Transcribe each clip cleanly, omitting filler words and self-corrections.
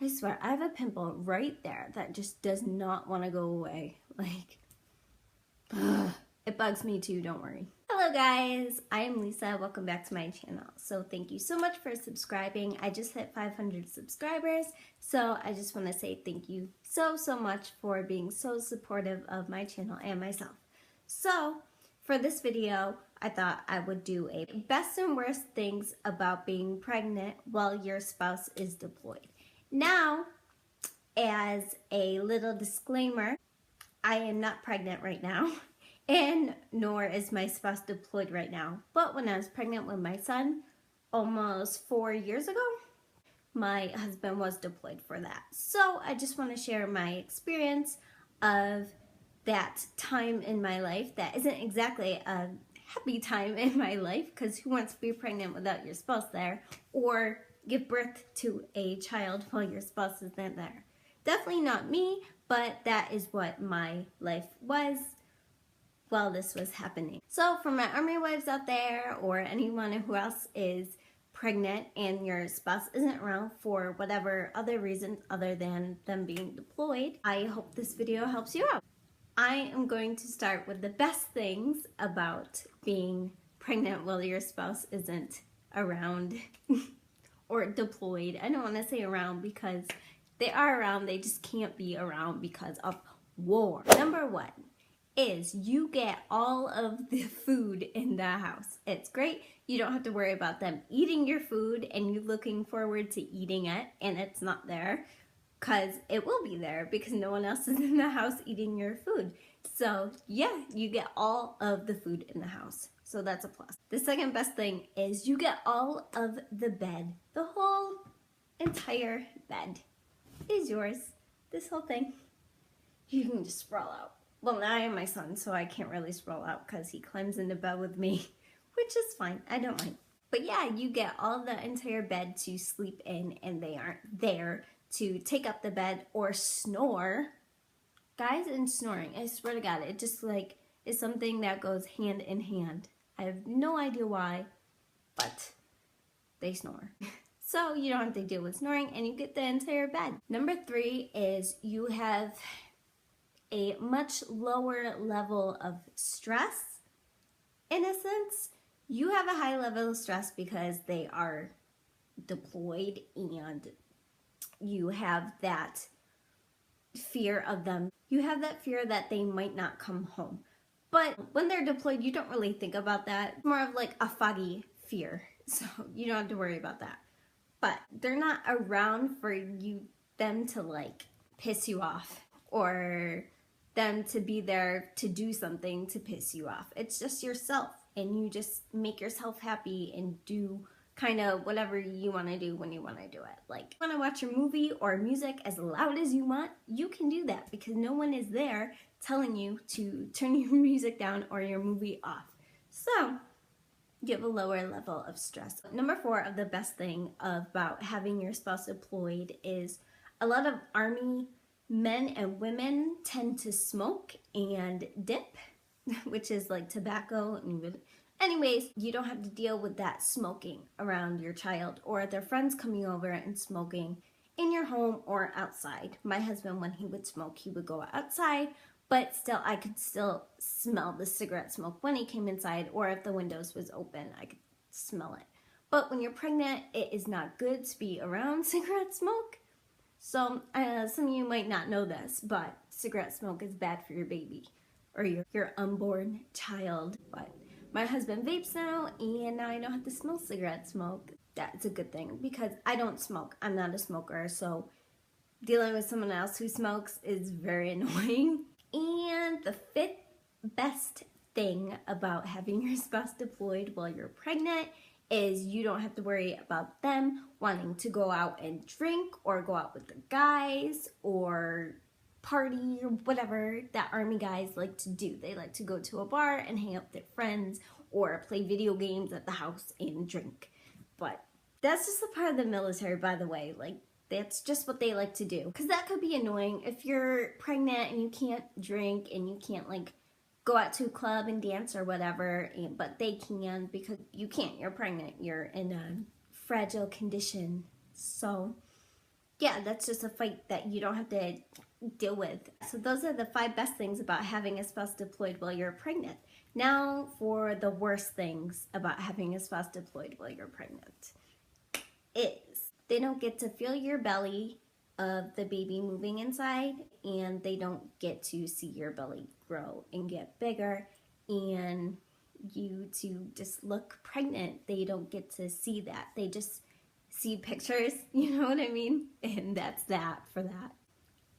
I swear, I have a pimple right there that just does not want to go away. Like, ugh. It bugs me too, don't worry. Hello guys, I am Lisa. Welcome back to my channel. So thank you so much for subscribing. I just hit 500 subscribers, so I just want to say thank you so much for being so supportive of my channel and myself. So for this video, I thought I would do a best and worst things about being pregnant while your spouse is deployed. Now, as a little disclaimer, I am not pregnant right now, and nor is my spouse deployed right now. But when I was pregnant with my son, almost 4 years ago, my husband was deployed for that. So I just want to share my experience of that time in my life that isn't exactly a happy time in my life, because who wants to be pregnant without your spouse there, or give birth to a child while your spouse isn't there? Definitely not me, but that is what my life was while this was happening. So for my army wives out there, or anyone who else is pregnant and your spouse isn't around for whatever other reason other than them being deployed, I hope this video helps you out. I am going to start with the best things about being pregnant while your spouse isn't around or deployed. I don't want to say around because they are around, they just can't be around because of war. Number one is you get all of the food in the house. It's great. You don't have to worry about them eating your food and you looking forward to eating it and it's not there, because it will be there because no one else is in the house eating your food. So yeah, you get all of the food in the house. So that's a plus. The second best thing is you get all of the bed. The whole entire bed is yours. This whole thing. You can just sprawl out. Well, now I have my son, so I can't really sprawl out because he climbs into bed with me, which is fine. I don't mind. But yeah, you get all the entire bed to sleep in, and they aren't there to take up the bed or snore. Guys and snoring, I swear to God, it just like is something that goes hand in hand. I have no idea why, but they snore. So you don't have to deal with snoring and you get the entire bed. Number three is you have a much lower level of stress. In a sense, you have a high level of stress because they are deployed and you have that fear of them. You have that fear that they might not come home. But when they're deployed, you don't really think about that. It's more of like a foggy fear. So you don't have to worry about that. But they're not around for them to like piss you off or them to be there to do something to piss you off. It's just yourself, and you just make yourself happy and do kind of whatever you want to do when you want to do it. Like, you want to watch a movie or music as loud as you want, you can do that because no one is there telling you to turn your music down or your movie off. So you have a lower level of stress. Number four of the best thing about having your spouse deployed is a lot of Army men and women tend to smoke and dip, which is like tobacco. Anyways, you don't have to deal with that smoking around your child or their friends coming over and smoking in your home or outside. My husband, when he would smoke, he would go outside, but still, I could still smell the cigarette smoke when he came inside, or if the windows was open, I could smell it. But when you're pregnant, it is not good to be around cigarette smoke. So some of you might not know this, but cigarette smoke is bad for your baby or your unborn child. But my husband vapes now, and now I don't have to smell cigarette smoke. That's a good thing because I don't smoke. I'm not a smoker, so dealing with someone else who smokes is very annoying. And the fifth best thing about having your spouse deployed while you're pregnant is you don't have to worry about them wanting to go out and drink or go out with the guys or party or whatever that Army guys like to do. They like to go to a bar and hang out with their friends or play video games at the house and drink. But that's just a part of the military, by the way. Like, that's just what they like to do. Because that could be annoying if you're pregnant and you can't drink and you can't like go out to a club and dance or whatever, but they can because you can't. You're pregnant. You're in a fragile condition. So yeah, that's just a fight that you don't have to deal with. So those are the 5 best things about having a spouse deployed while you're pregnant. Now for the worst things about having a spouse deployed while you're pregnant is they don't get to feel your belly of the baby moving inside, and they don't get to see your belly grow and get bigger and you to just look pregnant. They don't get to see that. They just see pictures, you know what I mean? And that's that for that.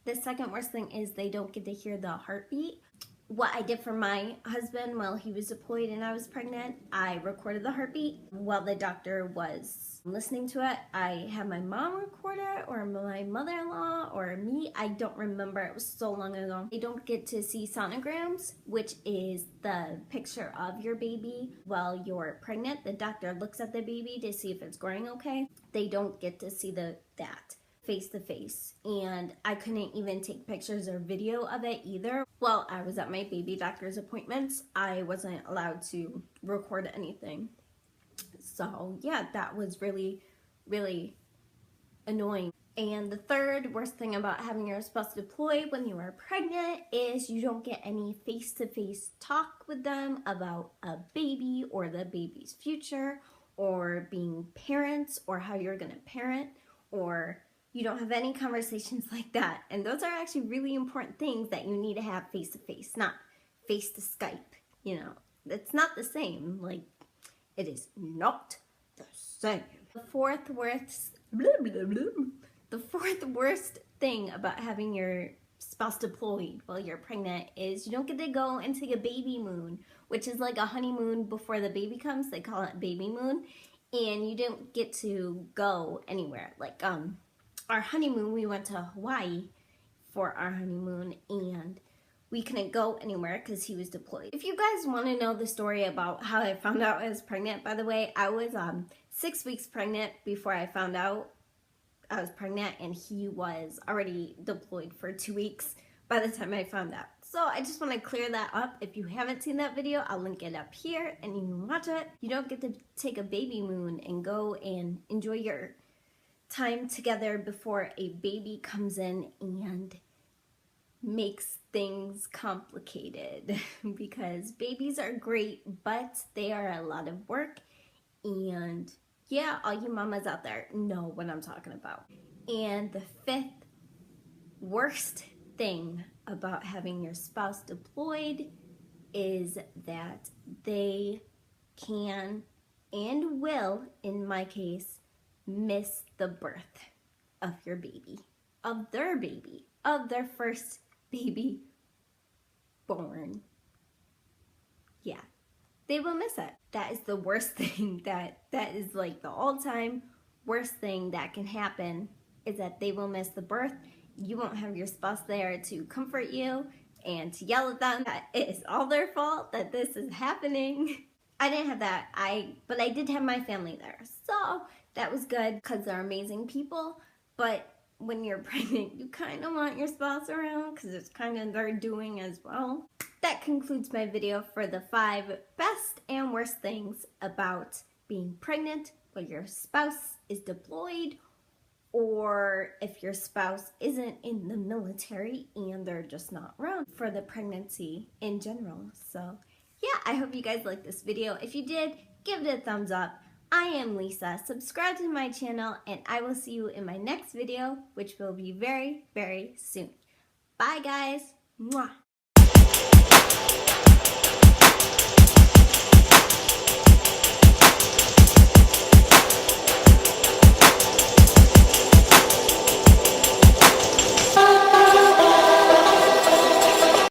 The second worst thing is they don't get to hear the heartbeat. What I did for my husband while he was deployed and I was pregnant, I recorded the heartbeat while the doctor was listening to it. I had my mom record it, or my mother-in-law, or me. I don't remember. It was so long ago. They don't get to see sonograms, which is the picture of your baby while you're pregnant. The doctor looks at the baby to see if it's growing okay. They don't get to see that face to face, and I couldn't even take pictures or video of it either. While I was at my baby doctor's appointments, I wasn't allowed to record anything. So yeah, that was really, really annoying. And the third worst thing about having your spouse deployed when you are pregnant is you don't get any face-to-face talk with them about a baby or the baby's future or being parents or how you're gonna parent, or you don't have any conversations like that. And those are actually really important things that you need to have face to face, not face to Skype. You know, it's not the same. Like, it is not the same. The fourth worst thing about having your spouse deployed while you're pregnant is you don't get to go and take a baby moon, which is like a honeymoon before the baby comes. They call it baby moon. And you don't get to go anywhere. Like, our honeymoon, we went to Hawaii for our honeymoon, and we couldn't go anywhere because he was deployed. If you guys want to know the story about how I found out I was pregnant, by the way, I was 6 weeks pregnant before I found out I was pregnant, and he was already deployed for 2 weeks by the time I found out. So I just want to clear that up. If you haven't seen that video, I'll link it up here and you can watch it. You don't get to take a baby moon and go and enjoy your time together before a baby comes in and makes things complicated because babies are great, but they are a lot of work. And yeah, all you mamas out there know what I'm talking about. And the fifth worst thing about having your spouse deployed is that they can and will, in my case, miss the birth of your baby, of their first baby born. Yeah, they will miss it. That is the worst thing. That is like the all-time worst thing that can happen, is that they will miss the birth. You won't have your spouse there to comfort you and to yell at them that it is all their fault that this is happening. I didn't have that, but I did have my family there. So that was good because they're amazing people. But when you're pregnant, you kind of want your spouse around because it's kind of their doing as well. That concludes my video for the 5 best and worst things about being pregnant while your spouse is deployed, or if your spouse isn't in the military and they're just not around for the pregnancy in general. So yeah, I hope you guys liked this video. If you did, give it a thumbs up. I am Lisa. Subscribe to my channel, and I will see you in my next video, which will be very, very soon. Bye, guys. Mwah.